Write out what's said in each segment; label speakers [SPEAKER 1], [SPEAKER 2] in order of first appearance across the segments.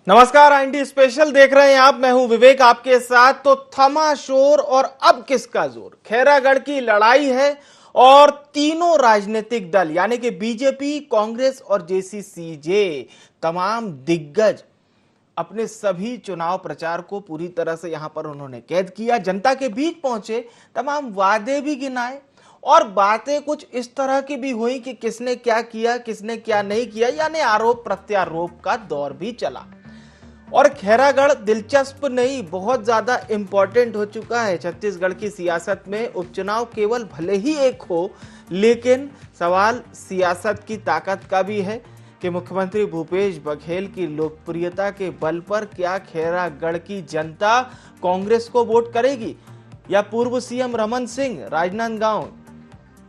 [SPEAKER 1] नमस्कार, IND special देख रहे हैं आप। मैं हूं विवेक आपके साथ। तो थमा शोर और अब किसका जोर, खैरागढ़ की लड़ाई है और तीनों राजनीतिक दल यानी कि बीजेपी, कांग्रेस और जेसीसीजे तमाम दिग्गज अपने सभी चुनाव प्रचार को पूरी तरह से यहां पर उन्होंने कैद किया, जनता के बीच पहुंचे, तमाम वादे भी गिनाए और बातें कुछ इस तरह की भी हुई कि किसने क्या किया, किसने क्या नहीं किया, यानी आरोप प्रत्यारोप का दौर भी चला। और खैरागढ़ दिलचस्प नहीं, बहुत ज्यादा इंपॉर्टेंट हो चुका है छत्तीसगढ़ की सियासत में। उपचुनाव केवल भले ही एक हो, लेकिन सवाल सियासत की ताकत का भी है कि मुख्यमंत्री भूपेश बघेल की लोकप्रियता के बल पर क्या खैरागढ़ की जनता कांग्रेस को वोट करेगी या पूर्व सीएम रमन सिंह राजनांदगांव,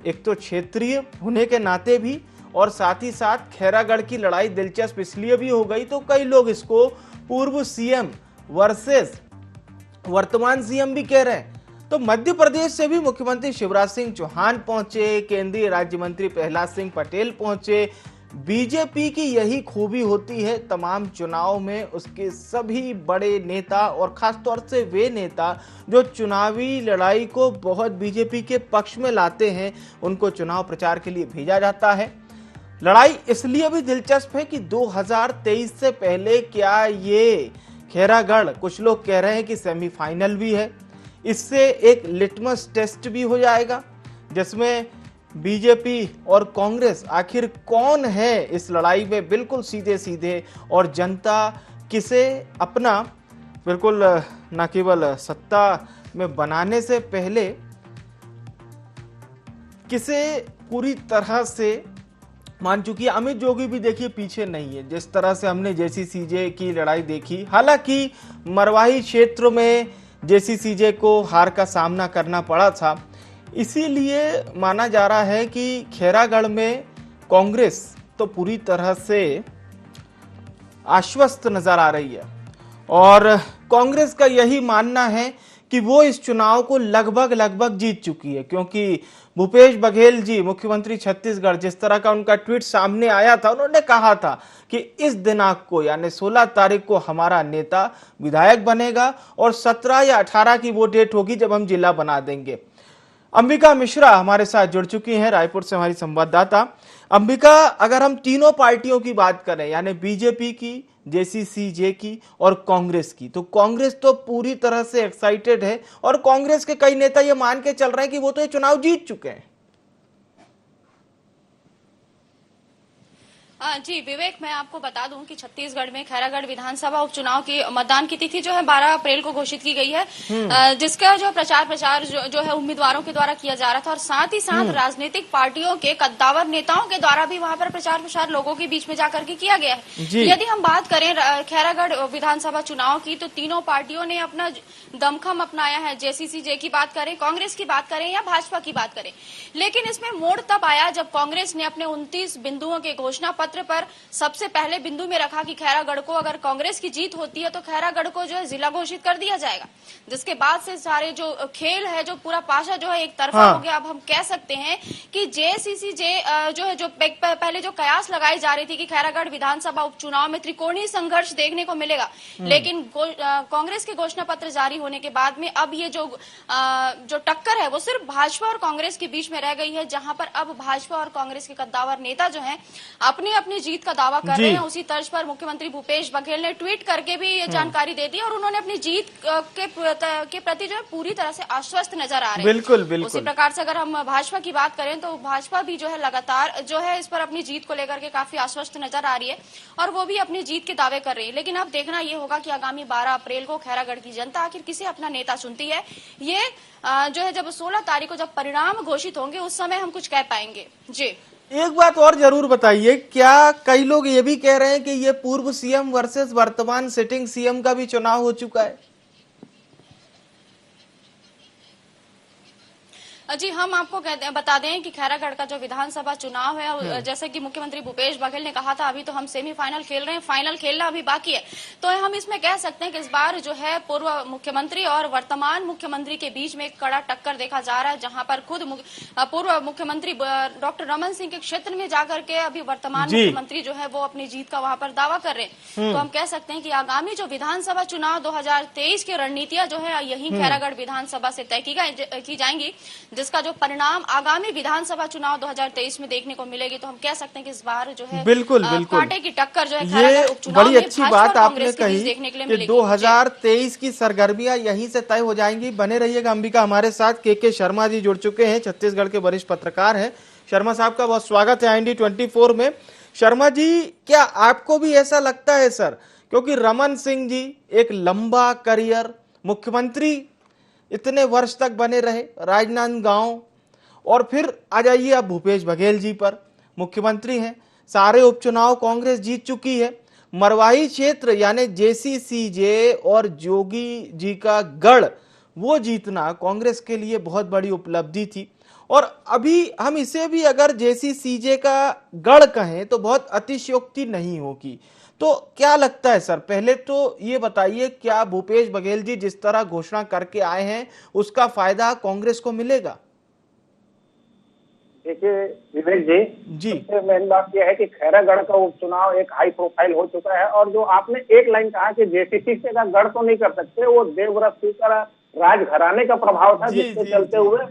[SPEAKER 1] एक तो क्षेत्रीय होने के नाते भी और साथ ही साथ खैरागढ़ की लड़ाई दिलचस्प इसलिए भी हो गई तो कई लोग इसको पूर्व सीएम वर्सेस वर्तमान सीएम भी कह रहे हैं। तो मध्य प्रदेश से भी मुख्यमंत्री शिवराज सिंह चौहान पहुंचे, केंद्रीय राज्य मंत्री प्रहलाद सिंह पटेल पहुंचे। बीजेपी की यही खूबी होती है, तमाम चुनाव में उसके सभी बड़े नेता और खासतौर से वे नेता जो चुनावी लड़ाई को बहुत बीजेपी के पक्ष में लाते हैं, उनको चुनाव प्रचार के लिए भेजा जाता है। लड़ाई इसलिए भी दिलचस्प है कि 2023 से पहले क्या ये खैरागढ़, कुछ लोग कह रहे हैं कि सेमीफाइनल भी है, इससे एक लिटमस टेस्ट भी हो जाएगा जिसमें बीजेपी और कांग्रेस आखिर कौन है इस लड़ाई में बिल्कुल सीधे सीधे, और जनता किसे अपना बिल्कुल न केवल सत्ता में बनाने से पहले किसे पूरी तरह से मान चुकी है। अमित जोगी भी देखिए पीछे नहीं है, जिस तरह से हमने जेसीसीजे की लड़ाई देखी, हालांकि मरवाही क्षेत्र में जेसीसीजे को हार का सामना करना पड़ा था, इसीलिए माना जा रहा है कि खैरागढ़ में कांग्रेस तो पूरी तरह से आश्वस्त नजर आ रही है और कांग्रेस का यही मानना है कि वो इस चुनाव को लगभग जीत चुकी है, क्योंकि भूपेश बघेल जी मुख्यमंत्री छत्तीसगढ़, जिस तरह का उनका ट्वीट सामने आया था, उन्होंने कहा था कि इस दिनांक को यानी 16 तारीख को हमारा नेता विधायक बनेगा और 17 या 18 की वो डेट होगी जब हम जिला बना देंगे। अंबिका मिश्रा हमारे साथ जुड़ चुकी हैं, रायपुर से हमारी संवाददाता। अंबिका, अगर हम तीनों पार्टियों की बात करें यानी बीजेपी की, जेसीसीजे की और कांग्रेस की, तो कांग्रेस तो पूरी तरह से एक्साइटेड है और कांग्रेस के कई नेता ये मान के चल रहे हैं कि वो तो ये चुनाव जीत चुके हैं।
[SPEAKER 2] जी विवेक, मैं आपको बता दूं कि छत्तीसगढ़ में खैरागढ़ विधानसभा उपचुनाव की मतदान की तिथि जो है 12 अप्रैल को घोषित की गई है, जिसका जो प्रचार जो है उम्मीदवारों के द्वारा किया जा रहा था और साथ ही साथ राजनीतिक पार्टियों के कद्दावर नेताओं के द्वारा भी वहां पर प्रचार प्रसार लोगों के बीच में जाकर के किया गया है। यदि हम बात करें खैरागढ़ विधानसभा चुनाव की, तो तीनों पार्टियों ने अपना दमखम अपनाया है। जेसीसीजे की बात करें, कांग्रेस की बात करें या भाजपा की बात करें, लेकिन इसमें मोड़ तब आया जब कांग्रेस ने अपने 29 बिंदुओं के घोषणा पत्र पर सबसे पहले बिंदु में रखा कि खैरागढ़ को अगर कांग्रेस की जीत होती है तो खैरागढ़ को जो है जिला घोषित कर दिया जाएगा। जिसके बाद से सारे जो खेल है, जो पूरा पाशा जो है एक तरफा हो गया। अब हम कह सकते हैं कि जेसीसीजे जो है, जो पहले जो कयास लगाई जा रही थी कि खैरागढ़ विधानसभा उपचुनाव में त्रिकोणीय संघर्ष देखने को मिलेगा, लेकिन कांग्रेस के घोषणा पत्र जारी होने के बाद में अब ये जो टक्कर है वो सिर्फ भाजपा और कांग्रेस के बीच में रह गई है, जहां पर अब भाजपा और कांग्रेस के कद्दावर नेता जो हैं अपनी अपनी जीत का दावा कर रहे हैं। उसी तर्ज पर मुख्यमंत्री भूपेश बघेल ने ट्वीट करके भी ये जानकारी दे दी और उन्होंने अपनी जीत के प्रति जो है पूरी तरह से आश्वस्त नजर आ रहे हैं। बिल्कुल। उसी प्रकार से अगर हम भाजपा की बात करें तो भाजपा भी जो है लगातार जो है इस पर अपनी जीत को लेकर के काफी आश्वस्त नजर आ रही है और वो भी अपनी जीत के दावे कर रही है। लेकिन अब देखना ये होगा कि आगामी 12 अप्रैल को खैरागढ़ की जनता आखिर किसे अपना नेता चुनती है। ये जो है जब 16 तारीख को जब परिणाम घोषित होंगे उस समय हम कुछ कह पाएंगे। जी,
[SPEAKER 1] एक बात और जरूर बताइए, क्या कई लोग ये भी कह रहे हैं कि ये पूर्व सीएम वर्सेस वर्तमान सिटिंग सीएम का भी चुनाव हो चुका है?
[SPEAKER 2] जी, हम आपको बता दें कि खैरागढ़ का जो विधानसभा चुनाव है, जैसे कि मुख्यमंत्री भूपेश बघेल ने कहा था, अभी तो हम सेमीफाइनल खेल रहे हैं, फाइनल खेलना अभी बाकी है। तो हम इसमें कह सकते हैं कि इस बार जो है पूर्व मुख्यमंत्री और वर्तमान मुख्यमंत्री के बीच में एक कड़ा टक्कर देखा जा रहा है, जहां पर खुद पूर्व मुख्यमंत्री डॉक्टर रमन सिंह के क्षेत्र में जाकर के अभी वर्तमान मुख्यमंत्री जो है वो अपनी जीत का वहां पर दावा कर रहे हैं। तो हम कह सकते हैं कि आगामी जो विधानसभा चुनाव 2023 की रणनीतियां जो है यही खैरागढ़ विधानसभा से तय की जाएंगी, जिसका जो परिणाम आगामी विधानसभा चुनाव 2023 में देखने को मिलेगी। तो हम कह सकते हैं कि इस बार जो है
[SPEAKER 1] बिल्कुल बिल्कुल
[SPEAKER 2] कांटे की टक्कर जो है
[SPEAKER 1] ये बड़ी अच्छी बात आपने कही
[SPEAKER 2] देखने के लिए
[SPEAKER 1] कि
[SPEAKER 2] मिलेगी।
[SPEAKER 1] 2023 की सरगर्मियां यहीं से तय हो जाएंगी। बने रहिएगा अंबिका, हमारे साथ के शर्मा जी जुड़ चुके हैं, छत्तीसगढ़ के वरिष्ठ पत्रकार हैं। शर्मा साहब का बहुत स्वागत है IND 24 में। शर्मा जी, क्या आपको भी ऐसा लगता है सर, क्योंकि रमन सिंह जी एक लंबा करियर मुख्यमंत्री इतने वर्ष तक बने रहे राजनांदगांव, और फिर आ जाइए अब भूपेश बघेल जी पर, मुख्यमंत्री हैं, सारे उपचुनाव कांग्रेस जीत चुकी है, मरवाही क्षेत्र यानी JCCJ और जोगी जी का गढ़ वो जीतना कांग्रेस के लिए बहुत बड़ी उपलब्धि थी। और अभी हम इसे भी अगर JCCJ का गढ़ कहें तो बहुत अतिशयोक्ति नहीं होगी। तो क्या लगता है सर, पहले तो ये बताइए, क्या भूपेश बघेल जी जिस तरह घोषणा करके आए हैं उसका फायदा कांग्रेस को मिलेगा?
[SPEAKER 3] देखिए विवेक जी, सबसे मेन बात यह है कि खैरागढ़ का उपचुनाव एक हाई प्रोफाइल हो चुका है। और जो आपने एक लाइन कहा कि JCCJ का गढ़ तो नहीं कर सकते, वो देवव्रत सिंह का राजघराने का प्रभाव था, जिसके चलते हुए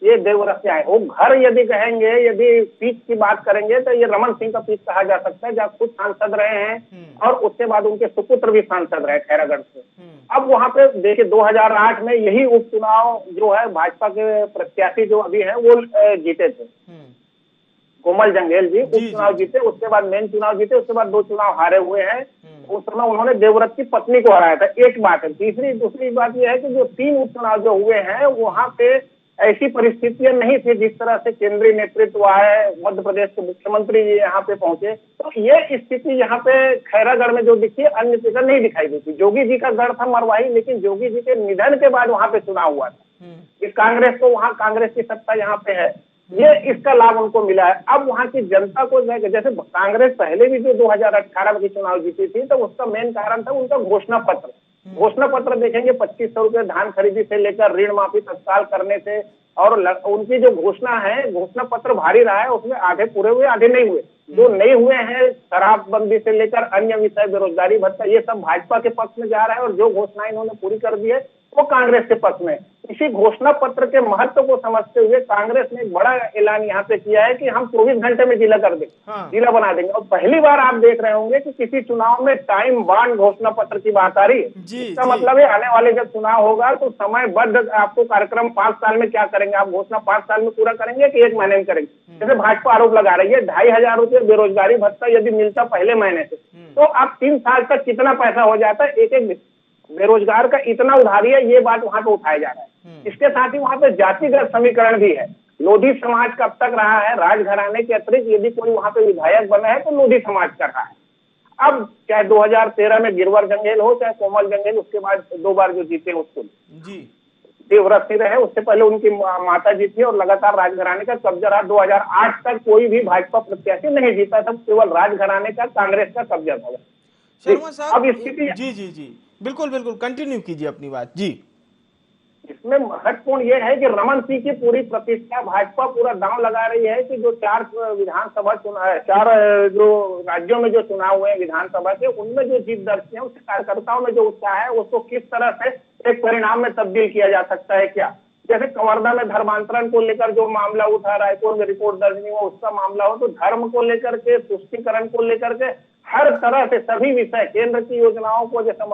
[SPEAKER 3] ये देवव्रत से आए। वो घर यदि कहेंगे, यदि पीठ की बात करेंगे तो ये रमन सिंह का पीठ कहा जा सकता है, जहाँ खुद सांसद रहे हैं और उसके बाद उनके सुपुत्र भी सांसद रहे खैरागढ़ से। अब वहां पे देखिए 2008 में यही उपचुनाव जो है भाजपा के प्रत्याशी जो अभी है वो जीते थे, कोमल जंगेल जी उपचुनाव जीते, उसके बाद मेन चुनाव जीते, उसके बाद 2 चुनाव हारे हुए हैं। उस समय उन्होंने देवव्रत की पत्नी को हराया था, एक बात है। दूसरी बात यह है कि जो 3 उपचुनाव जो हुए हैं वहां पे ऐसी परिस्थितियां नहीं थी जिस तरह से केंद्रीय नेतृत्व आए, मध्य प्रदेश के मुख्यमंत्री जी यहाँ पे पहुंचे। तो ये स्थिति यहाँ पे खैरागढ़ में जो दिखी अन्य जगह नहीं दिखाई देती। जोगी जी का गढ़ था मरवाही, लेकिन जोगी जी के निधन के बाद वहां पे चुनाव हुआ था। इस कांग्रेस को, वहाँ कांग्रेस की सत्ता यहाँ पे है, ये इसका लाभ उनको मिला है। अब वहाँ की जनता को, जैसे कांग्रेस पहले भी जो 2018 में चुनाव जीती थी तो उसका मेन कारण था उनका घोषणा पत्र। घोषणा पत्र देखेंगे 2500 रुपए धान खरीदी से लेकर ऋण माफी तत्काल करने से, और उनकी जो घोषणा है, घोषणा पत्र भारी रहा है, उसमें आधे पूरे हुए आधे नहीं हुए। जो नहीं हुए हैं, शराबबंदी से लेकर अन्य विषय, बेरोजगारी भत्ता, ये सब भाजपा के पक्ष में जा रहा है, और जो घोषणा इन्होंने पूरी कर दी है वो कांग्रेस के पक्ष में। इसी घोषणा पत्र के महत्व को समझते हुए कांग्रेस ने एक बड़ा ऐलान यहाँ पे किया है कि हम 24 घंटे में जिला कर देंगे, जिला बना देंगे। और पहली बार आप देख रहे होंगे कि किसी चुनाव में टाइम बाउंड घोषणा पत्र की बात आ रही है। इसका मतलब है आने वाले जब चुनाव होगा तो समयबद्ध आपको कार्यक्रम 5 साल में क्या करेंगे, आप घोषणा 5 साल में पूरा करेंगे कि 1 महीने में करेंगे। जैसे भाजपा आरोप लगा रही है 2500 रुपये बेरोजगारी भत्ता यदि मिलता पहले महीने से, तो अब 3 साल तक कितना पैसा हो जाता है एक बेरोजगार का, इतना उधारी है, ये बात वहां पे उठाया जा रहा है। इसके साथ ही वहां पे जातिगत समीकरण भी है। लोधी समाज कब तक रहा है, राजघराने के अतिरिक्त यदि कोई वहां पे विधायक बना है तो लोधी समाज का रहा है। अब चाहे 2013 में गिरवर जंगेल हो, चाहे कोमल जंगेल, उसके बाद 2 बार जो जीते उसको देवव्रत सिंह रहे, उससे पहले उनकी माता जी थी, और लगातार राजघराने का कब्जा रहा। 2008 तक कोई भी भाजपा प्रत्याशी नहीं जीता था, केवल राजघराने का, कांग्रेस का कब्जा था।
[SPEAKER 1] शर्मा साहब,
[SPEAKER 3] अब स्थिति
[SPEAKER 1] जी बिल्कुल कंटिन्यू कीजिए अपनी बात जी।
[SPEAKER 3] इसमें महत्वपूर्ण यह है कि रमन सिंह की पूरी प्रतिष्ठा, भाजपा पूरा दांव लगा रही है कि जो 4 विधानसभा चुनाव, 4 जो राज्यों में जो चुनाव हुए विधानसभा के, उनमें जो जीत दर्ज है, उससे कार्यकर्ताओं में जो उत्साह है उसको किस तरह से एक परिणाम में तब्दील किया जा सकता है। क्या जैसे कवर्धा में धर्मांतरण को लेकर जो मामला उठा, रायपुर में रिपोर्ट दर्ज नहीं हुआ उसका मामला हो, तो धर्म को लेकर के, तुष्टीकरण को लेकर के, हर तरह से सभी विषय, केंद्र की योजनाओं को, जैसे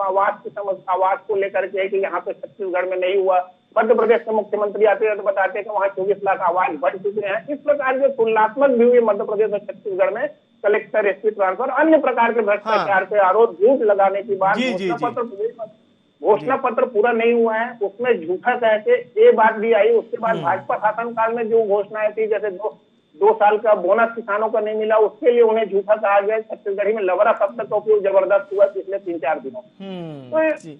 [SPEAKER 3] आवास को लेकर के कि यहाँ पे छत्तीसगढ़ में नहीं हुआ, मध्य प्रदेश के मुख्यमंत्री आते हैं तो बताते हैं कि वहाँ 24 लाख आवास बढ़ चुके हैं। इस प्रकार के तुलनात्मक भी हुए मध्य प्रदेश और छत्तीसगढ़ में, कलेक्टर, SP ट्रांसफर, अन्य प्रकार के भ्रष्टाचार के आरोप, झूठ लगाने की बात, घोषणा पत्र पूरा नहीं हुआ है, उसमें झूठा कह के ये बात भी आई। उसके बाद भाजपा शासनकाल में जो घोषणाएं थी, जैसे 2 साल का बोनस किसानों को नहीं मिला, उसके लिए उन्हें झूठा कहा गया। छत्तीसगढ़ी में लवरा शब्द का उपयोग जबरदस्त हुआ पिछले 3-4 दिनों।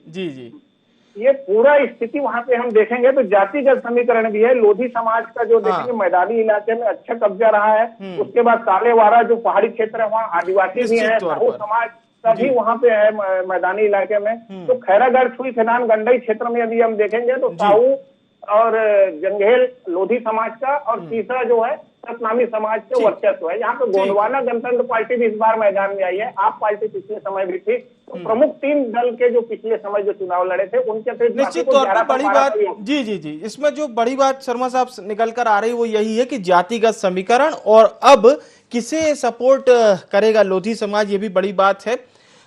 [SPEAKER 1] जी
[SPEAKER 3] ये पूरा स्थिति वहां पे हम देखेंगे तो जातिगत समीकरण भी है। लोधी समाज का जो देखेंगे मैदानी इलाके में अच्छा कब्जा रहा है। उसके बाद कालेवाड़ा जो पहाड़ी क्षेत्र है वहाँ आदिवासी भी है, साहू समाज का भी वहाँ पे है मैदानी इलाके में। तो खैरागढ़, छुई, खदान, गंडई क्षेत्र में यदि हम देखेंगे तो साहू और जंगेल लोधी समाज का और तीसरा जो है सतनामी समाज के वर्चस्व है। यहाँ पे गोंडवाना गणतंत्र पार्टी भी इस बार मैदान में आई है। आप पार्टी पिछले समय भी थी। तो प्रमुख तीन दल के जो पिछले समय जो चुनाव लड़े थे उनके
[SPEAKER 1] निश्चित तौर पर बड़ी बात जी इसमें जो बड़ी बात शर्मा साहब निकल कर आ रही वो यही है कि जातिगत समीकरण और अब किसे सपोर्ट करेगा लोधी समाज, ये भी बड़ी बात है।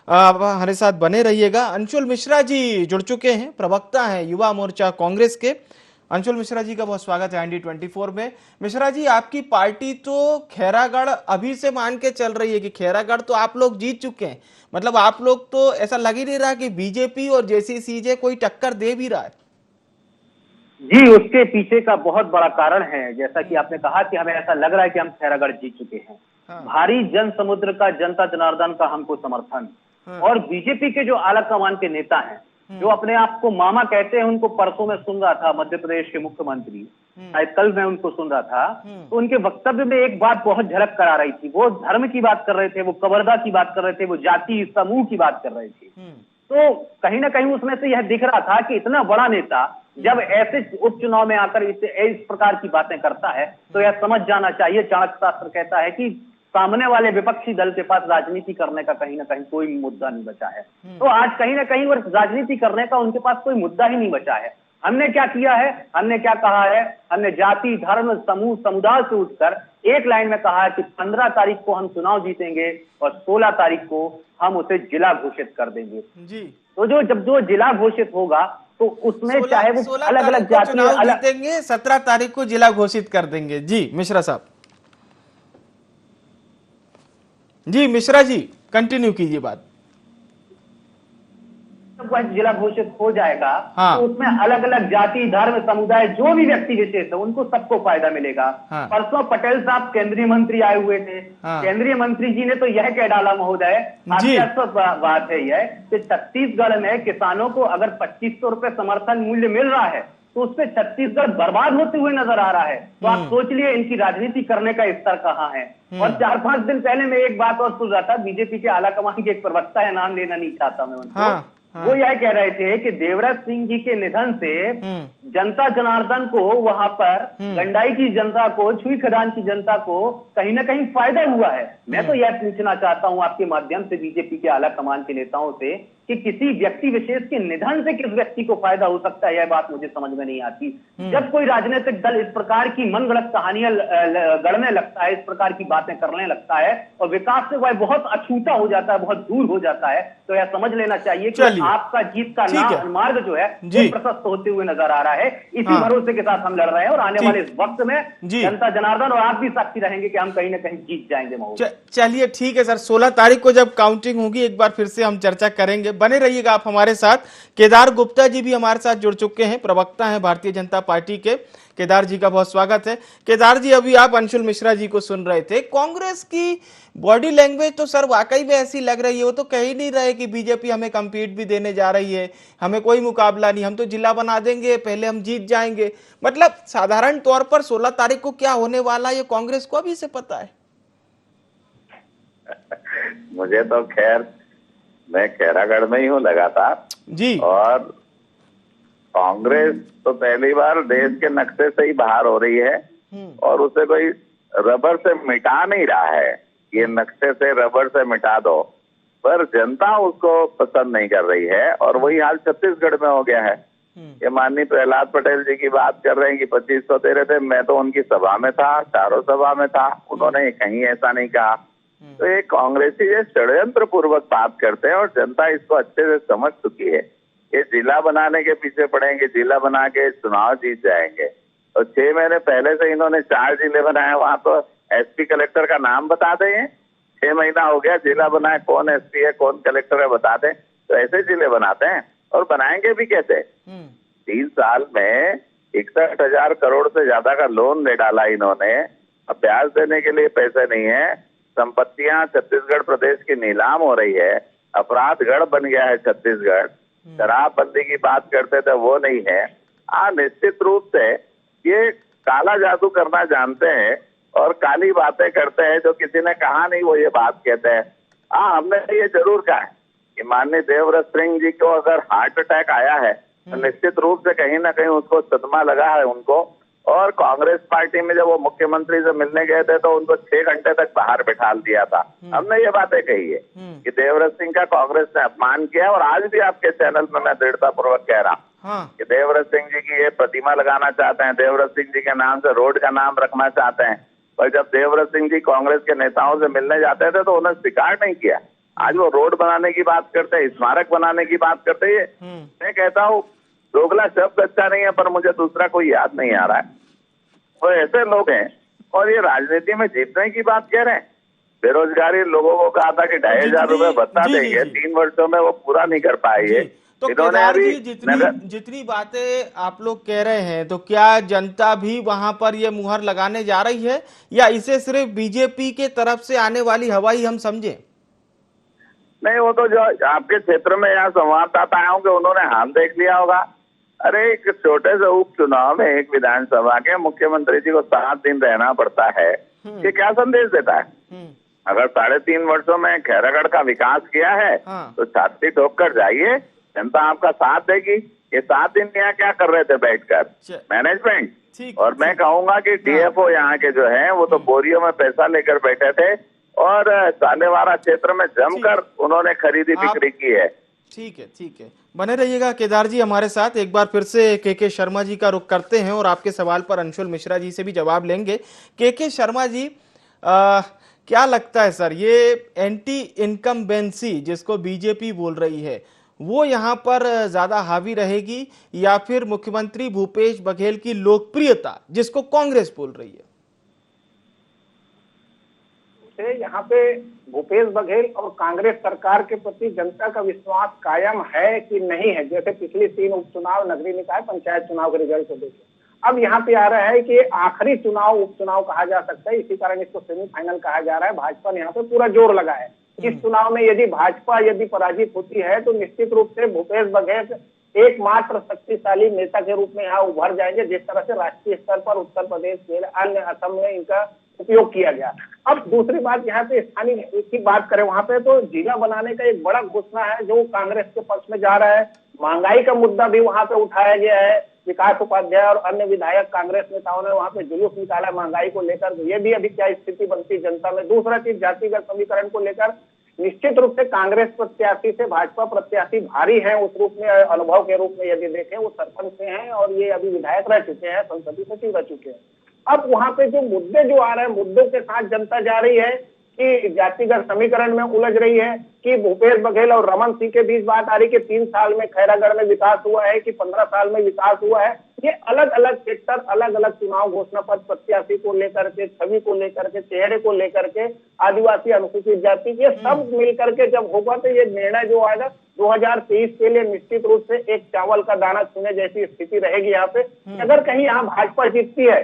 [SPEAKER 1] आप हमारे साथ बने रहिएगा। अंशुल मिश्रा जी जुड़ चुके हैं, प्रवक्ता हैं युवा मोर्चा कांग्रेस के। अंशुल मिश्रा जी का बहुत स्वागत है ND24 में। मिश्रा जी, आपकी पार्टी तो खैरागढ़ अभी से मान के चल रही है कि खैरागढ़ तो आप लोग जीत चुके हैं, मतलब आप लोग तो ऐसा लग ही नहीं रहा कि बीजेपी और JCCJ कोई टक्कर दे भी रहा है।
[SPEAKER 4] जी, उसके पीछे का बहुत बड़ा कारण है, जैसा कि आपने कहा कि हमें ऐसा लग रहा है कि हम खैरागढ़ जीत चुके हैं। भारी जन समुद्र का, जनता जनार्दन का हमको समर्थन और बीजेपी के जो आला कमान के नेता हैं जो अपने आप को मामा कहते हैं, उनको परसों में सुन रहा था मध्य प्रदेश के मुख्यमंत्री, कल मैं उनको सुन रहा था, तो उनके वक्तव्य में एक बात बहुत झलक कर आ रही थी। वो धर्म की बात कर रहे थे, वो कबरदा की बात कर रहे थे, वो जाति समूह की बात कर रहे थे। तो कहीं ना कहीं उसमें से यह दिख रहा था कि इतना बड़ा नेता जब ऐसे उपचुनाव में आकर इस प्रकार की बातें करता है तो यह समझ जाना चाहिए, चाणक्य शास्त्र कहता है कि सामने वाले विपक्षी दल के पास राजनीति करने का कहीं ना कहीं कोई मुद्दा नहीं बचा है। तो आज कहीं ना कहीं वो राजनीति करने का उनके पास कोई मुद्दा ही नहीं बचा है। हमने क्या किया है, हमने क्या कहा है, हमने जाति, धर्म, समूह, समुदाय से उठकर एक लाइन में कहा है कि 15 तारीख को हम चुनाव जीतेंगे और 16 तारीख को हम उसे जिला घोषित कर देंगे जी। तो जब जिला घोषित होगा तो उसमें चाहे वो अलग अलग जाति
[SPEAKER 1] जीतेंगे, 17 तारीख को जिला घोषित कर देंगे। जी मिश्रा साहब। जी मिश्रा जी कंटिन्यू कीजिए बात।
[SPEAKER 4] वह जिला घोषित हो जाएगा तो उसमें अलग अलग जाति, धर्म, समुदाय जो भी व्यक्ति विशेष है उनको सबको फायदा मिलेगा। परसों पटेल साहब केंद्रीय मंत्री आए हुए थे। केंद्रीय मंत्री जी ने तो यह कह डाला महोदय, हास्यास्पद बात है यह कि छत्तीसगढ़ में किसानों को अगर 2500 रुपए समर्थन मूल्य मिल रहा है तो उससे छत्तीसगढ़ बर्बाद होते हुए नजर आ रहा है। तो आप सोच लिए इनकी राजनीति करने का स्तर कहाँ है। और 4-5 दिन पहले मैं एक बात और सुन रहा था, बीजेपी के आला कमान के एक प्रवक्ता है, नाम लेना नहीं चाहता मैं उनको, वो यह कह रहे थे कि देवराज सिंह जी के निधन से जनता जनार्दन को, वहां पर गंडाई की जनता को, छुई खदान की जनता को कहीं ना कहीं फायदा हुआ है। मैं तो यह पूछना चाहता हूं आपके माध्यम से बीजेपी के आला कमान के नेताओं से कि किसी व्यक्ति विशेष के निधन से किस व्यक्ति को फायदा हो सकता है, यह बात मुझे समझ में नहीं आती। जब कोई राजनीतिक दल इस प्रकार की मनगढ़ंत कहानियां गढ़ने लगता है, इस प्रकार की बातें करने लगता है और विकास से वह बहुत अछूता हो जाता है, बहुत दूर हो जाता है, तो यह समझ लेना चाहिए कि आपका जीत का मार्ग जो है प्रशस्त होते हुए नजर आ रहा है। इसी भरोसे के साथ हम लड़ रहे हैं और आने वाले इस वक्त में जनता जनार्दन और आप भी साक्षी रहेंगे कि हम कहीं ना कहीं जीत जाएंगे।
[SPEAKER 1] चलिए ठीक है सर, 16 तारीख को जब काउंटिंग होगी एक बार फिर से हम चर्चा करेंगे। बने रहिएगा आप हमारे साथ। केदार गुप्ता जी भी हमारे साथ जुड़ चुके हैं, प्रवक्ता हैं भारतीय जनता पार्टी के। केदार जी का बहुत स्वागत है। केदार जी, अभी आप अंशुल मिश्रा जी को सुन रहे थे, कांग्रेस की बॉडी लैंग्वेज तो सर वाकई में ऐसी लग रही है, वो तो कह ही नहीं रहे कि बीजेपी हमें कम्पीट भी देने जा रही है, हमें कोई मुकाबला नहीं, हम तो जिला बना देंगे, पहले हम जीत जाएंगे। मतलब साधारण तौर पर 16 तारीख को क्या होने वाला है ये कांग्रेस को अभी से पता है।
[SPEAKER 5] मुझे तो खैर, मैं खैरागढ़ में ही हूँ लगातार जी, और कांग्रेस तो पहली बार देश के नक्शे से ही बाहर हो रही है और उसे कोई रबर से मिटा नहीं रहा है। ये नक्शे से, रबर से मिटा दो, पर जनता उसको पसंद नहीं कर रही है और वही हाल छत्तीसगढ़ में हो गया है। ये माननीय प्रहलाद पटेल जी की बात कर रहे हैं कि 2500 दे रहे थे, मैं तो उनकी सभा में था, चारों सभा में था, उन्होंने कहीं ऐसा नहीं कहा। तो ये कांग्रेसी ये षड्यंत्र पूर्वक बात करते हैं और जनता इसको अच्छे से समझ चुकी है। ये जिला बनाने के पीछे पड़ेंगे, जिला बना के चुनाव जीत जाएंगे। और 6 महीने पहले से इन्होंने 4 जिले बनाए, वहां तो एसपी कलेक्टर का नाम बता दें। 6 महीना हो गया जिला बनाए, कौन एसपी है कौन कलेक्टर है बता दें। तो ऐसे जिले बनाते हैं और बनाएंगे भी कैसे। 3 साल में 61,000 करोड़ से ज्यादा का लोन ले डाला इन्होंने। अब ब्याज देने के लिए पैसे नहीं है। संपत्तियां छत्तीसगढ़ प्रदेश की नीलाम हो रही है, अपराध गढ़ बन गया है छत्तीसगढ़। शराबबंदी की बात करते थे वो नहीं है। निश्चित रूप से ये काला जादू करना जानते हैं और काली बातें करते हैं, जो किसी ने कहा नहीं वो ये बात कहते हैं। हमने ये जरूर कहा है कि माननीय देवव्रत सिंह जी को अगर हार्ट अटैक आया है तो निश्चित रूप से कहीं ना कहीं उसको सदमा लगा है उनको। और कांग्रेस पार्टी में जब वो मुख्यमंत्री से मिलने गए थे तो उनको 6 घंटे तक बाहर बिठा दिया था। हमने ये बातें कही है कि देवव्रत सिंह का कांग्रेस ने अपमान किया, और आज भी आपके चैनल में मैं दृढ़ता पूर्वक कह रहा हूँ कि देवव्रत सिंह जी की ये प्रतिमा लगाना चाहते हैं, देवव्रत सिंह जी के नाम से रोड का नाम रखना चाहते हैं। और जब देवव्रत सिंह जी कांग्रेस के नेताओं से मिलने जाते थे तो उन्हें स्वीकार नहीं किया। आज वो रोड बनाने की बात करते हैं, स्मारक बनाने की बात करते हैं। मैं कहता हूँ दोगला शब्द अच्छा नहीं है, पर मुझे दूसरा कोई याद नहीं आ रहा है। वो ऐसे लोग हैं और ये राजनीति में जीतने की बात कह रहे हैं। बेरोजगारी लोगों को कहा था कि 2,500 रुपए भत्ता देंगे, 3 वर्षों में वो पूरा नहीं कर पाए।
[SPEAKER 1] तो केदार जी, जितनी बातें आप लोग कह रहे हैं, तो क्या जनता भी वहां पर ये मुहर लगाने जा रही है, या इसे सिर्फ बीजेपी के तरफ से आने वाली हवा ही हम समझे?
[SPEAKER 5] नहीं, वो तो जो आपके क्षेत्र में यहाँ संवाददाता होंगे उन्होंने हाल देख लिया होगा। अरे एक छोटे से उपचुनाव में एक विधानसभा के मुख्यमंत्री जी को 7 दिन रहना पड़ता है, ये क्या संदेश देता है? अगर 3.5 वर्षों में खैरागढ़ का विकास किया है तो छाती ठोक कर जाइए, जनता आपका साथ देगी। ये 7 दिन यहाँ क्या कर रहे थे बैठकर? मैनेजमेंट। और मैं कहूंगा कि डीएफओ यहाँ के जो है वो तो बोरियों में पैसा लेकर बैठे थे और सालेवाड़ा क्षेत्र में जमकर उन्होंने खरीदी बिक्री की है।
[SPEAKER 1] ठीक है, बने रहिएगा केदार जी हमारे साथ। एक बार फिर से के शर्मा जी का रुख करते हैं और आपके सवाल पर अंशुल मिश्रा जी से भी जवाब लेंगे। के शर्मा जी, क्या लगता है सर, ये एंटी इनकम्बेंसी जिसको बीजेपी बोल रही है वो यहाँ पर ज्यादा हावी रहेगी, या फिर मुख्यमंत्री भूपेश बघेल की लोकप्रियता जिसको कांग्रेस बोल रही है?
[SPEAKER 3] यहाँ पे भूपेश बघेल और कांग्रेस सरकार के प्रति जनता का विश्वास कायम है कि नहीं है? जैसे पिछले 3 उपचुनाव, नगरीय निकाय, पंचायत चुनाव के रिजल्ट को देखें, अब यहाँ पे आ रहा है कि आखिरी चुनाव उपचुनाव कहा जा सकता है, इसी कारण इसको सेमीफाइनल कहा जा रहा है। भाजपा ने यहाँ पे पूरा जोर लगा है। इस चुनाव में यदि भाजपा पराजित होती है तो निश्चित रूप से भूपेश बघेल एकमात्र शक्तिशाली नेता के रूप में यहाँ उभर जाएंगे, जिस तरह से राष्ट्रीय स्तर पर उत्तर प्रदेश के अन्य असम में इनका उपयोग किया गया। अब दूसरी बात, यहाँ पे स्थानीय की बात करें, वहां पे तो जिला बनाने का एक बड़ा घोषणा है जो कांग्रेस के पक्ष में जा रहा है। महंगाई का मुद्दा भी वहां पे उठाया गया है। विकास उपाध्याय और अन्य विधायक कांग्रेस नेताओं ने वहां पे जुलूस निकाला महंगाई को लेकर। ये भी अभी क्या स्थिति बनती जनता में। दूसरा चीज, जातिगत समीकरण को लेकर निश्चित रूप से कांग्रेस प्रत्याशी से भाजपा प्रत्याशी भारी है उस रूप में, अनुभव के रूप में यदि देखें। वो सरपंच से हैं और ये अभी विधायक रह चुके हैं, संसदीय सचिव रह चुके हैं। अब वहां पे जो मुद्दे जो आ रहे हैं, मुद्दों के साथ जनता जा रही है कि जातिगत समीकरण में उलझ रही है कि भूपेश बघेल और रमन सिंह के बीच बात आ रही कि 3 साल में खैरागढ़ में विकास हुआ है कि 15 साल में विकास हुआ है। ये अलग अलग सेक्टर, अलग अलग चुनाव घोषणा पत्र, प्रत्याशी को लेकर के, छवि को लेकर के, चेहरे को लेकर के, आदिवासी अनुसूचित जाति, ये सब मिलकर के जब होगा तो ये निर्णय जो आएगा 2023 के लिए निश्चित रूप से एक चावल का दाना चुने जैसी स्थिति रहेगी यहाँ पे। अगर कहीं यहाँ भाजपा जीतती है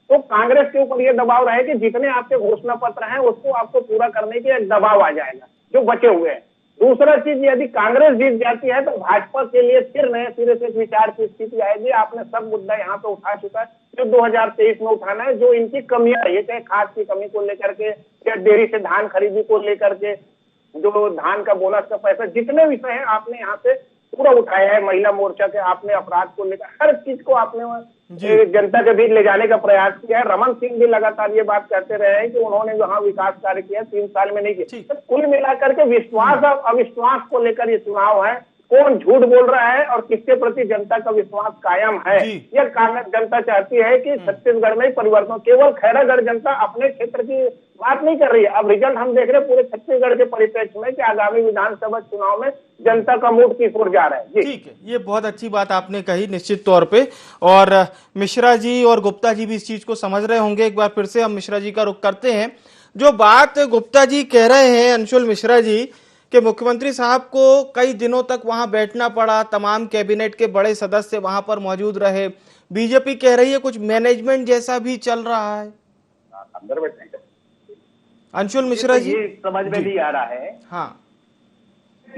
[SPEAKER 3] तो कांग्रेस के ऊपर ये दबाव रहे कि जितने आपके घोषणा पत्र हैं उसको आपको पूरा करने के एक दबाव आ जाएगा जो बचे हुए हैं। दूसरा चीज, यदि कांग्रेस जीत जाती है तो भाजपा के लिए फिर नए सिरे से विचार की स्थिति आएगी। आपने सब मुद्दा यहाँ पे उठा चुका है जो 2023 में उठाना है, जो इनकी कमियां है, चाहे खाद की कमी को लेकर के या डेयरी से धान खरीदी को लेकर के, जो धान का बोनस का पैसा, जितने विषय है आपने यहाँ पे पूरा उठाया है। महिला मोर्चा के आपने अपराध को लेकर हर चीज को आपने जनता के बीच ले जाने का प्रयास किया है। रमन सिंह भी लगातार ये बात कहते रहे हैं कि उन्होंने जहां विकास कार्य किया 3 साल में नहीं किया। तो कुल मिलाकर के विश्वास और अविश्वास को लेकर ये चुनाव है। कौन झूठ बोल रहा है और किसके प्रति जनता का विश्वास कायम है, यह कांग्रेस जनता चाहती है कि छत्तीसगढ़ में परिवर्तन। केवल खैरागढ़ जनता अपने क्षेत्र की बात नहीं कर रही है। अब रिजल्ट हम देख रहे हैं पूरे छत्तीसगढ़ के परिप्रेक्ष्य में कि आगामी विधानसभा चुनाव में जनता का मूड किस ओर जा रहा है।
[SPEAKER 1] ठीक है, ये बहुत अच्छी बात आपने कही निश्चित तौर पे, और मिश्रा जी और गुप्ता जी भी इस चीज को समझ रहे होंगे। एक बार फिर से हम मिश्रा जी का रुख करते हैं। जो बात गुप्ता जी कह रहे हैं, अंशुल मिश्रा जी, कि मुख्यमंत्री साहब को कई दिनों तक वहां बैठना पड़ा, तमाम कैबिनेट के बड़े सदस्य वहां पर मौजूद रहे, बीजेपी कह रही है कुछ मैनेजमेंट जैसा भी चल रहा है।
[SPEAKER 5] अंदर बैठने का
[SPEAKER 1] अंशुल मिश्रा जी,
[SPEAKER 4] ये समझ में नहीं आ रहा है
[SPEAKER 1] हाँ,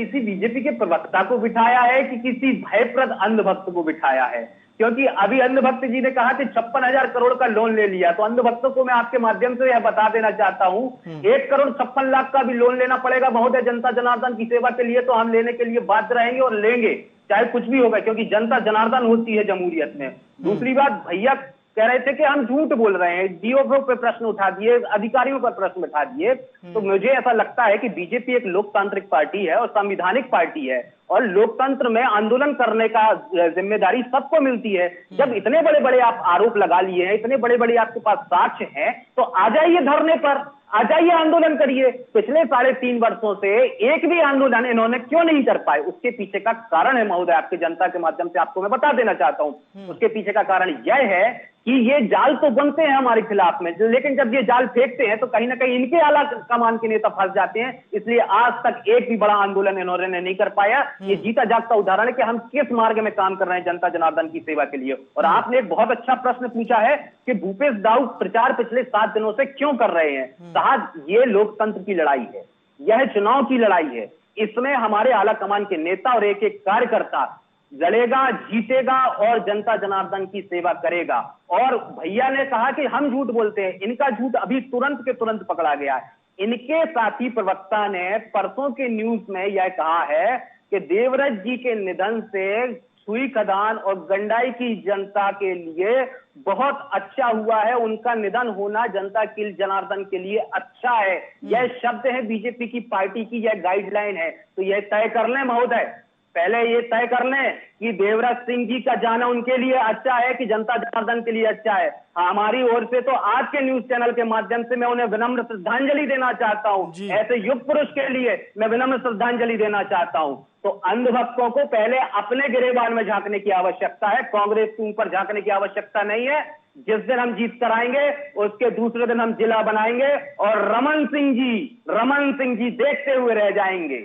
[SPEAKER 4] किसी बीजेपी के प्रवक्ता को बिठाया है कि किसी भयप्रद अंधभक्त को बिठाया है? क्योंकि अभी अंधभक्त जी ने कहा कि 56,000 करोड़ का लोन ले लिया, तो अंधभक्तों को मैं आपके माध्यम से यह बता देना चाहता हूं, 1 करोड़ 56 लाख का भी लोन लेना पड़ेगा महोदय जनता जनार्दन की सेवा के लिए, तो हम लेने के लिए बाध्य रहेंगे और लेंगे, चाहे कुछ भी होगा, क्योंकि जनता जनार्दन होती है जमहूरियत में। दूसरी बात, भैया कह रहे थे कि हम झूठ बोल रहे हैं, डीओ पे प्रश्न उठा दिए, अधिकारियों पर प्रश्न उठा दिए। तो मुझे ऐसा लगता है कि बीजेपी एक लोकतांत्रिक पार्टी है और संविधानिक पार्टी है, और लोकतंत्र में आंदोलन करने का जिम्मेदारी सबको मिलती है। जब इतने बड़े बड़े आप आरोप लगा लिए हैं, इतने बड़े बड़े आपके पास साक्ष्य हैं, तो आ जाइए धरने पर, आ जाइए आंदोलन करिए। पिछले 3.5 वर्षों से एक भी आंदोलन इन्होंने क्यों नहीं कर पाए? उसके पीछे का कारण है महोदय, आपके जनता के माध्यम से आपको मैं बता देना चाहता हूं। उसके पीछे का कारण यह है कि ये जाल तो बनते हैं हमारे खिलाफ में, लेकिन जब ये जाल फेंकते हैं तो कहीं ना कहीं इनके आला कमान के नेता फंस जाते हैं। इसलिए आज तक एक भी बड़ा आंदोलन इन्होंने नहीं कर पाया। ये जीता जागता उदाहरण है कि हम किस मार्ग में काम कर रहे हैं जनता जनार्दन की सेवा के लिए। और आपने एक बहुत अच्छा प्रश्न पूछा है कि भूपेश दाऊ प्रचार पिछले 7 दिनों से क्यों कर रहे हैं? साहब, ये लोकतंत्र की लड़ाई है, यह चुनाव की लड़ाई है। इसमें हमारे आला कमान के नेता और एक एक कार्यकर्ता लड़ेगा, जीतेगा और जनता जनार्दन की सेवा करेगा। और भैया ने कहा कि हम झूठ बोलते हैं, इनका झूठ अभी तुरंत के तुरंत पकड़ा गया है। इनके साथी प्रवक्ता ने परसों के न्यूज में यह कहा है कि देवव्रत जी के निधन से सुई खदान और गंडाई की जनता के लिए बहुत अच्छा हुआ है, उनका निधन होना जनता की जनार्दन के लिए अच्छा है। यह शब्द है बीजेपी की पार्टी की, यह गाइडलाइन है। तो यह तय कर लें महोदय, पहले ये तय कर लें कि देवव्रत सिंह जी का जाना उनके लिए अच्छा है कि जनता जनार्दन के लिए अच्छा है। हमारी ओर से तो आज के न्यूज चैनल के माध्यम से मैं उन्हें विनम्र श्रद्धांजलि देना चाहता हूं। ऐसे युग पुरुष के लिए मैं विनम्र श्रद्धांजलि देना चाहता हूं। तो अंधभक्तों को पहले अपने गिरेबान में झांकने की आवश्यकता है, कांग्रेस के ऊपर झांकने की आवश्यकता नहीं है। जिस दिन हम जीत कर आएंगे उसके दूसरे दिन हम जिला बनाएंगे और रमन सिंह जी देखते हुए रह जाएंगे।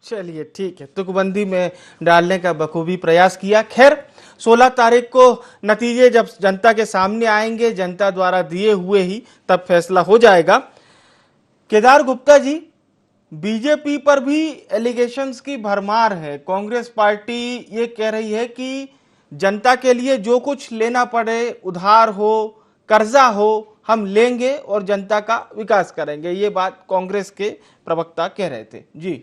[SPEAKER 1] चलिए ठीक है, तुकबंदी में डालने का बखूबी प्रयास किया। खैर 16 तारीख को नतीजे जब जनता के सामने आएंगे, जनता द्वारा दिए हुए ही, तब फैसला हो जाएगा। केदार गुप्ता जी, बीजेपी पर भी एलिगेशंस की भरमार है। कांग्रेस पार्टी ये कह रही है कि जनता के लिए जो कुछ लेना पड़े, उधार हो, कर्जा हो, हम लेंगे और जनता का विकास करेंगे। ये बात कांग्रेस के प्रवक्ता कह रहे थे। जी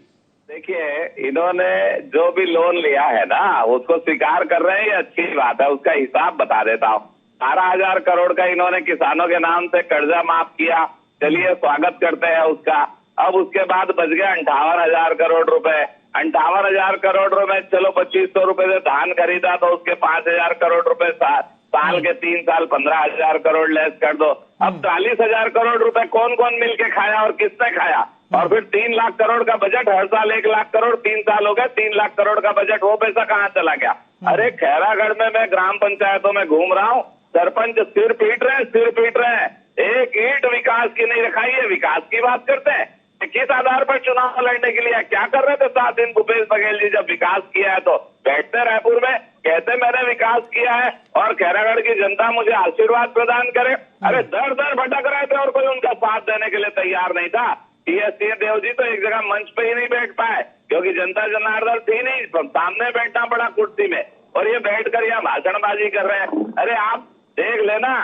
[SPEAKER 5] देखिए, इन्होंने जो भी लोन लिया है ना उसको स्वीकार कर रहे हैं, ये अच्छी बात है। उसका हिसाब बता देता हूँ। 12,000 करोड़ का इन्होंने किसानों के नाम से कर्जा माफ किया, चलिए स्वागत करते हैं उसका। अब उसके बाद बच गए 58,000 करोड़ रुपए। 58,000 करोड़ रुपए, चलो 2,500 रुपए से धान खरीदा तो उसके 5,000 करोड़ रुपए साल के 3 साल 15,000 करोड़ लेस कर दो। अब 40,000 करोड़ रुपए कौन कौन मिलके खाया और किसने खाया? और फिर 3 लाख करोड़ का बजट, हर साल 1 लाख करोड़, 3 साल हो गए, 3 लाख करोड़ का बजट, वो पैसा कहाँ चला गया? अरे खैरागढ़ में मैं ग्राम पंचायतों में घूम रहा हूँ, सरपंच सिर पीट रहे हैं। एक ईंट विकास की नहीं रखाई है, विकास की बात करते हैं। किस आधार पर चुनाव लड़ने के लिए क्या कर रहे थे 7 दिन भूपेश बघेल जी? जब विकास किया है तो बैठते रायपुर में, कहते मैंने विकास किया है और खैरागढ़ की जनता मुझे आशीर्वाद प्रदान करे। अरे दर दर भटक रहे थे और कोई उनका साथ देने के लिए तैयार नहीं था। टीएस देव जी तो एक जगह मंच पे ही नहीं बैठ पाए क्योंकि जनता जनार्दन थी नहीं, सामने बैठना पड़ा कुर्सी में, और ये बैठकर यहाँ भाषणबाजी कर रहे हैं। अरे आप देख लेना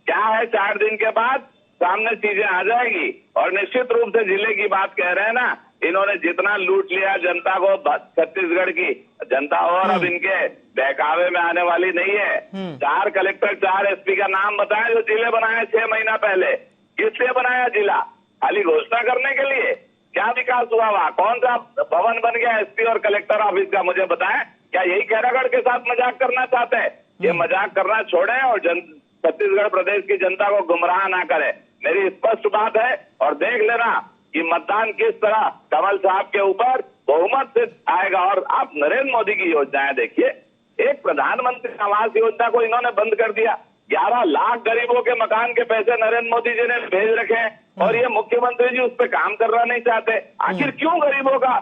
[SPEAKER 5] क्या है, 4 दिन के बाद सामने चीजें आ जाएगी। और निश्चित रूप से जिले की बात कह रहे हैं ना, इन्होंने जितना लूट लिया जनता को, छत्तीसगढ़ की जनता और अब इनके बहकावे में आने वाली नहीं है। 4 कलेक्टर 4 एसपी का नाम बताया जो जिले बनाए 6 महीना पहले। किस लिए बनाया जिला? खाली घोषणा करने के लिए? क्या विकास हुआ वहाँ? कौन सा भवन बन गया एसपी और कलेक्टर ऑफिस का? मुझे बताएं। क्या यही खैरागढ़ के साथ मजाक करना चाहते हैं? ये मजाक करना छोड़ें और छत्तीसगढ़ प्रदेश की जनता को गुमराह ना करें। मेरी स्पष्ट बात है और देख लेना कि मतदान किस तरह कमल साहब के ऊपर बहुमत से आएगा। और आप नरेंद्र मोदी की योजनाएं देखिए, एक प्रधानमंत्री आवास योजना को इन्होंने बंद कर दिया। 11 लाख गरीबों के मकान के पैसे नरेंद्र मोदी जी ने भेज रखे हैं और ये मुख्यमंत्री जी उस पर काम करना नहीं चाहते। आखिर क्यों गरीबों का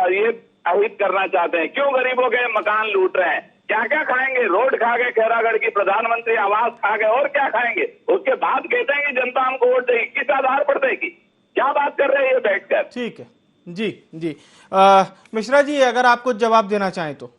[SPEAKER 5] ये अहित करना चाहते हैं? क्यों गरीबों के मकान लूट रहे हैं? क्या क्या खाएंगे? रोड खा गए खैरागढ़ की, प्रधानमंत्री आवास खा गए, और क्या खाएंगे? उसके बाद कहते हैं कि जनता हमको वोट देगी। किस आधार पर देगी? क्या बात कर रहे हैं ये बैठकर?
[SPEAKER 1] ठीक है, जी जी। मिश्रा जी, अगर आप कुछ जवाब देना चाहें तो।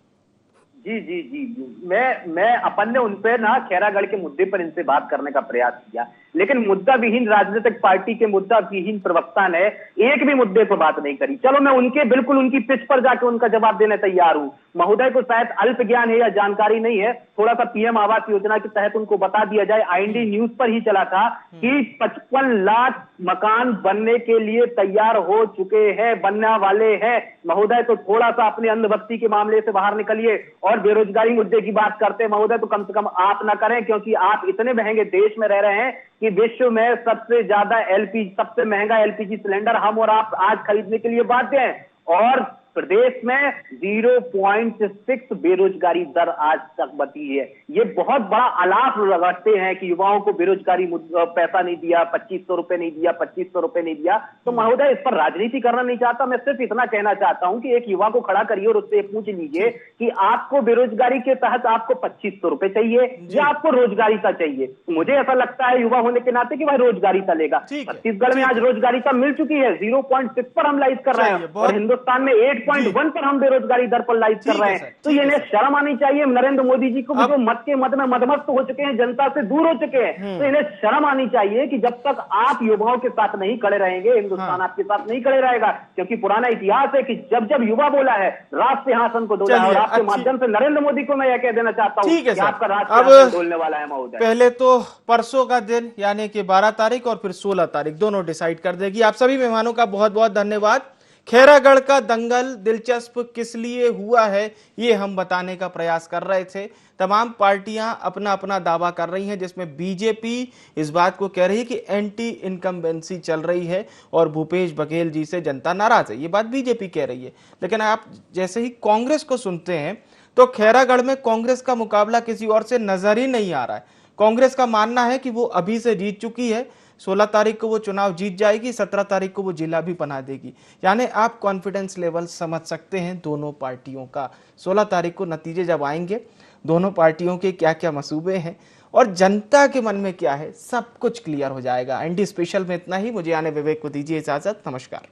[SPEAKER 4] जी जी जी जी, मैं अपन ने उनपे ना खैरागढ़ के मुद्दे पर इनसे बात करने का प्रयास किया, लेकिन मुद्दा विहीन राजनीतिक पार्टी के मुद्दा विहीन प्रवक्ता ने एक भी मुद्दे पर बात नहीं करी। चलो मैं उनके बिल्कुल उनकी पिच पर जाकर उनका जवाब देने तैयार हूं। महोदय को शायद अल्प ज्ञान है या जानकारी नहीं है, थोड़ा सा पीएम आवास योजना के तहत उनको बता दिया जाए। आईएनडी न्यूज पर ही चला था कि 55 लाख मकान बनने के लिए तैयार हो चुके हैं, बनने वाले हैं। महोदय तो थोड़ा सा अपने अंधभक्ति के मामले से बाहर निकलिए और बेरोजगारी मुद्दे की बात करते हैं महोदय तो कम से कम आप ना करें, क्योंकि आप इतने महंगे देश में रह रहे हैं कि विश्व में सबसे महंगा एलपीजी सिलेंडर हम और आप आज खरीदने के लिए बाध्य हैं, और प्रदेश में 0.6 बेरोजगारी दर आज तक बची है। ये बहुत बड़ा आलाप लगाते हैं कि युवाओं को बेरोजगारी पैसा नहीं दिया, 2500 रुपए नहीं दिया, 2500 रुपए नहीं दिया। तो महोदय इस पर राजनीति करना नहीं चाहता, मैं सिर्फ इतना कहना चाहता हूं कि एक युवा को खड़ा करिए और उससे पूछ लीजिए कि आपको बेरोजगारी के तहत आपको 2500 रुपए चाहिए या आपको रोजगारिता चाहिए। मुझे ऐसा लगता है युवा होने के नाते कि भाई रोजगारिता लेगा। छत्तीसगढ़ में आज रोजगारिता मिल चुकी है, 0.6 पर हम लाइव कर रहे हैं और हिंदुस्तान में 8.1 पर हम बेरोजगारी दर पर लाइव कर रहे हैं। तो ये इन्हें शर्म आनी चाहिए नरेंद्र मोदी जी को, जो मत के मत में मदमस्त हो चुके हैं, जनता से दूर हो चुके हैं। तो इन्हें शर्म आनी चाहिए कि जब तक आप युवाओं के साथ नहीं खड़े रहेंगे, हिंदुस्तान आपके साथ नहीं खड़े रहेगा। क्योंकि पुराना इतिहास है कि जब जब युवा बोला है राज सिंहासन को डोला है, और आपके माध्यम से नरेंद्र मोदी को मैं यह कह देना चाहता हूँ कि आपका राज सिंहासन डोलने वाला है महोदय।
[SPEAKER 1] पहले तो परसों का दिन यानी कि 12 तारीख और फिर 16 तारीख दोनों डिसाइड कर देगी। आप सभी मेहमानों का बहुत बहुत धन्यवाद। खैरागढ़ का दंगल दिलचस्प किस लिए हुआ है ये हम बताने का प्रयास कर रहे थे। तमाम पार्टियां अपना अपना दावा कर रही हैं, जिसमें बीजेपी इस बात को कह रही है कि एंटी इनकम्बेंसी चल रही है और भूपेश बघेल जी से जनता नाराज है। ये बात बीजेपी कह रही है। लेकिन आप जैसे ही कांग्रेस को सुनते हैं तो खैरागढ़ में कांग्रेस का मुकाबला किसी और से नजर ही नहीं आ रहा है। कांग्रेस का मानना है कि वो अभी से जीत चुकी है, 16 तारीख को वो चुनाव जीत जाएगी, 17 तारीख को वो जिला भी बना देगी। यानी आप कॉन्फिडेंस लेवल समझ सकते हैं दोनों पार्टियों का। 16 तारीख को नतीजे जब आएंगे, दोनों पार्टियों के क्या क्या मसूबे हैं और जनता के मन में क्या है, सब कुछ क्लियर हो जाएगा। एनडी स्पेशल में इतना ही। मुझे आने विवेक को दीजिए इजाजत। नमस्कार।